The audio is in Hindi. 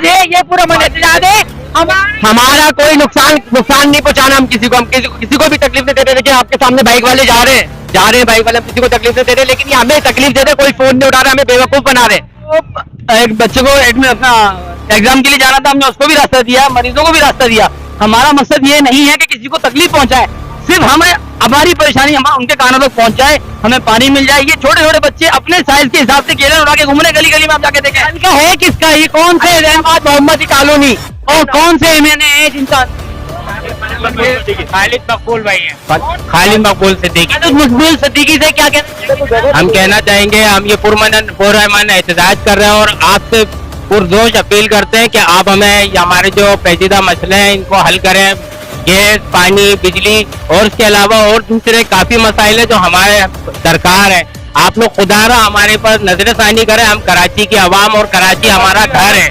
एहतजाज है, ये पूरा मन एहतजाज है। हमारा कोई नुकसान नहीं पहुंचाना हम किसी को भी तकलीफ नहीं दे रहे। देखिए आपके सामने बाइक वाले जा रहे हैं बाइक वाले, हम किसी को तकलीफ नहीं दे रहे, लेकिन ये हमें तकलीफ दे रहे, कोई फोन नहीं उठा रहा, हमें बेवकूफ बना रहे। एक बच्चे को अपना एग्जाम के लिए जाना था, हमने उसको भी रास्ता दिया, मरीजों को भी रास्ता दिया। हमारा मकसद ये नहीं है कि किसी को तकलीफ पहुंचाए, सिर्फ हमें हमारी परेशानी हम उनके कानों तक पहुंचाए, हमें पानी मिल जाए। ये छोटे छोटे बच्चे अपने साइज के हिसाब से केले उड़ा के घूमने गली गली में, आप जाके देखें। इनका है किसका, ये कौन से रहमत मोहम्मद कॉलोनी और कौन से मैंने जिनका खालिद मकबूल भाई है, खालिद मकबूल सिद्दीकी से क्या कहना, हम कहना चाहेंगे, हम ये पुरअमन एहतजाज कर रहे हैं और आपसे पुरजोश अपील करते हैं कि आप हमें हमारे जो पेचीदा मसले हैं इनको हल करें। गैस, पानी, बिजली और इसके अलावा और दूसरे काफी मसाइल है जो हमारे दरकार है। आप लोग खुदारा हमारे पर नजरसानी करें। हम कराची की आवाम और कराची हमारा घर है।